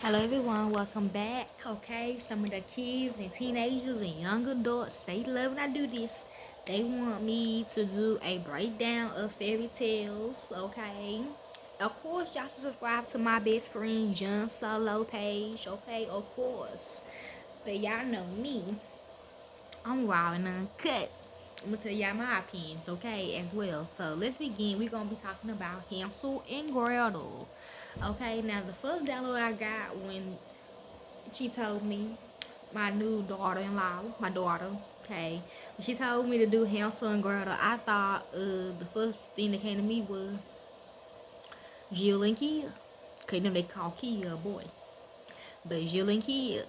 Hello everyone, welcome back. Okay, some of the kids and teenagers and young adults, they love when I do this. They want me to do a breakdown of fairy tales, okay? Of course, y'all should subscribe to my best friend John Solo page, okay? Of course. But y'all know me. I'm raw and uncut. I'm gonna tell y'all my opinions, okay, as well. So let's begin. We're gonna be talking about Hansel and Gretel. Okay, now the first download I got when she told me, my new daughter-in-law, my daughter, okay, when she told me to do Hansel and Gretel, I thought the first thing that came to me was Jill and Kia. Okay, then they call Kia a boy, but Jill and Kia,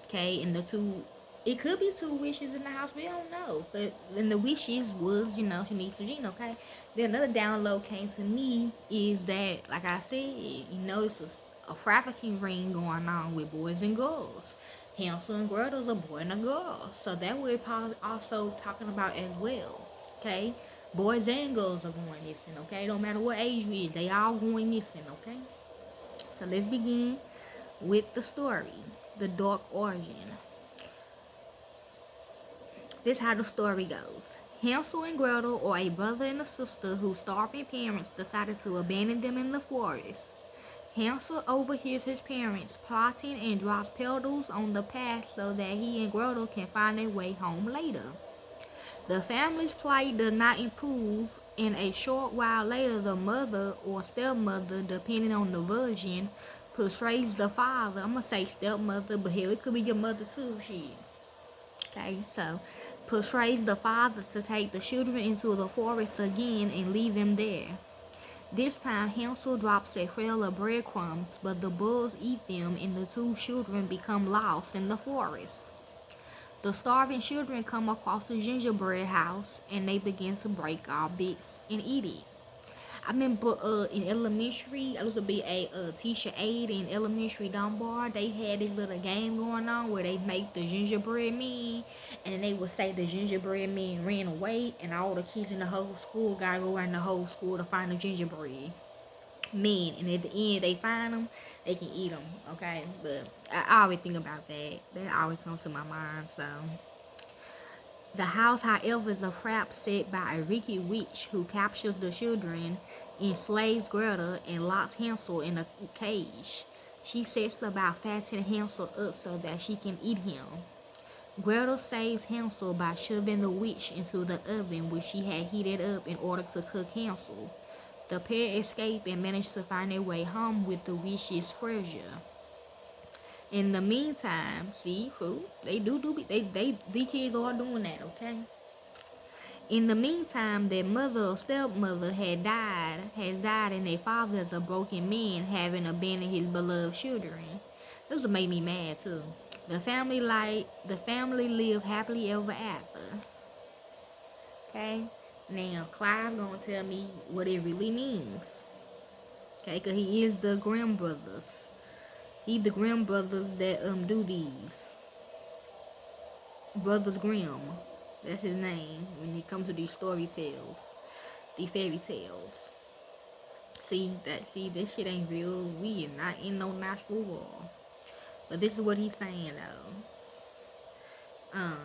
okay, and the two, it could be two wishes in the house, we don't know, but then the wishes was, she needs Regina, okay. Then another download came to me is that, like I said, it's a trafficking ring going on with boys and girls. Hansel and Gretel's a boy and a girl, so that we're also talking about as well, okay. Boys and girls are going missing, okay. No matter what age you is, they all going missing, okay. So let's begin with the story, the dark origin. This is how the story goes. Hansel and Gretel are a brother and a sister whose starving parents decided to abandon them in the forest. Hansel overhears his parents plotting and drops petals on the path so that he and Gretel can find their way home later. The family's plight does not improve, and a short while later the mother or stepmother, depending on the version, persuades the father. I'm gonna say stepmother, but hell, it could be your mother too, shit. Okay, so persuades the father to take the children into the forest again and leave them there. This time Hansel drops a trail of breadcrumbs, but the bulls eat them and the two children become lost in the forest. The starving children come across the gingerbread house and they begin to break all bits and eat it. I remember in elementary, I used to be a teacher aide in elementary Dunbar. They had this little game going on where they make the gingerbread man, and they would say the gingerbread man ran away, and all the kids in the whole school gotta go around the whole school to find the gingerbread man. And at the end, they find them, they can eat them. Okay, but I always think about that. That always comes to my mind. So. The house, however, is a trap set by a wicked witch who captures the children, enslaves Gretel, and locks Hansel in a cage. She sets about fattening Hansel up so that she can eat him. Gretel saves Hansel by shoving the witch into the oven which she had heated up in order to cook Hansel. The pair escape and manage to find their way home with the witch's treasure. In the meantime, see, who these kids are doing that, okay? In the meantime, their mother or stepmother has died, and their father is a broken man, having abandoned his beloved children. This would make me mad too. The family lived happily ever after. Okay, now Clive gonna tell me what it really means. Okay, cause he is the Grimm brothers. He the Grimm brothers that do these. Brothers Grimm. That's his name when it comes to these story tales. These fairy tales. See this shit ain't real. We are not in no natural world. But this is what he's saying though.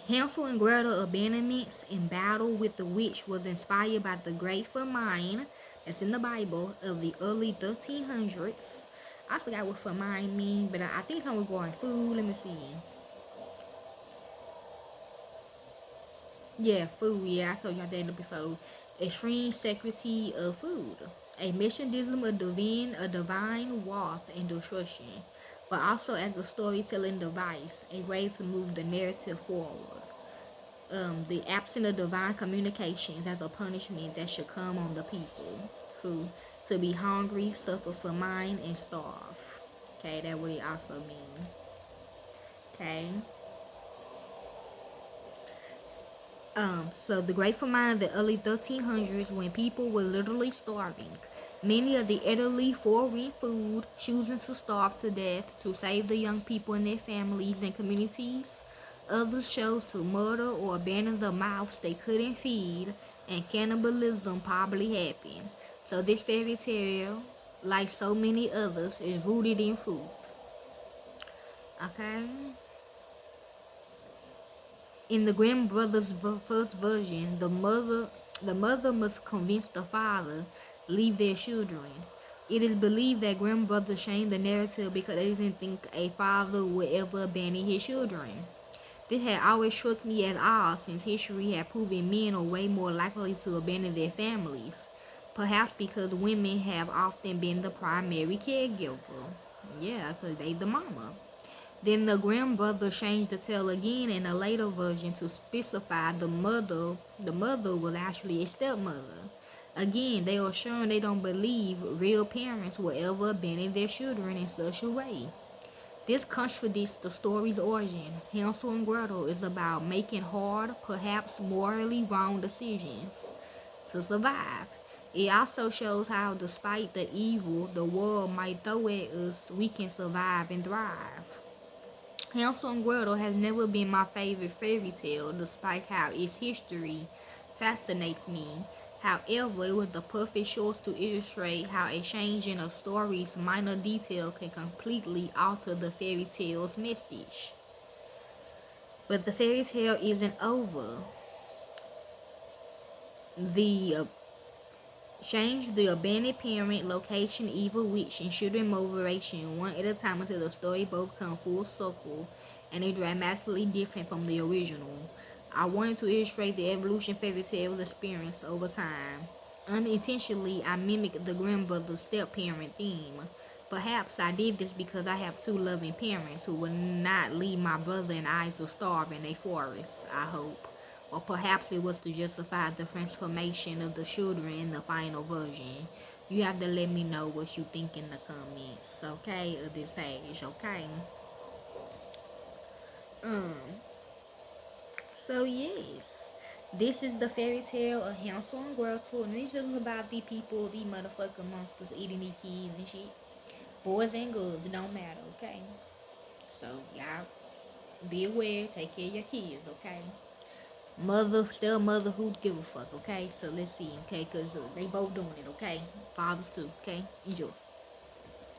Hansel and Gretel abandonments in battle with the witch was inspired by the great famine that's in the Bible of the early 1300s. I forgot what famine means, but I think something regarding food. Let me see. Yeah, food. Yeah, I told you that before. Extreme scarcity of food. A mechanism of divine wrath and destruction, but also as a storytelling device, a way to move the narrative forward. The absence of divine communications as a punishment that should come on the people who to be hungry, suffer famine, and starve. Okay, that what it also means. Okay. So the Great Famine of the early 1300s, when people were literally starving. Many of the elderly forward food, choosing to starve to death to save the young people and their families and communities. Others chose to murder or abandon the mouths they couldn't feed, and cannibalism probably happened. So this fairy tale, like so many others, is rooted in truth. Okay. In the Grimm brothers' first version, the mother must convince the father leave their children. It is believed that Grimm brothers changed the narrative because they didn't think a father would ever abandon his children. This had always struck me as odd since history had proven men are way more likely to abandon their families, perhaps because women have often been the primary caregiver. Yeah, because they the mama. Then the grandmother changed the tale again in a later version to specify the mother was actually a stepmother. Again, they are showing they don't believe real parents will ever abandon their children in such a way. This contradicts the story's origin. Hansel and Gretel is about making hard, perhaps morally wrong decisions to survive. It also shows how, despite the evil the world might throw at us, we can survive and thrive. Hansel and Gretel has never been my favorite fairy tale, despite how its history fascinates me. However, it was the perfect choice to illustrate how a change in a story's minor detail can completely alter the fairy tale's message. But the fairy tale isn't over. The change the abandoned parent, location, evil witch, and children motivation one at a time until the story both come full circle and is dramatically different from the original. I wanted to illustrate the evolution fairy tales experience over time. Unintentionally, I mimicked the Grimm brothers' step-parent theme. Perhaps I did this because I have two loving parents who would not leave my brother and I to starve in a forest, I hope. Or perhaps it was to justify the transformation of the children in the final version. You have to let me know what you think in the comments, okay, of this page, okay? Um, so yes. This is the fairy tale of Hansel and Gretel, and it's just about the people, the motherfucking monsters eating these kids and shit. Boys and girls, it don't matter, okay? So, y'all be aware, take care of your kids, okay? Mother, still mother, who give a fuck, okay? So let's see, okay? Because they both doing it, okay? Fathers too, okay? Enjoy.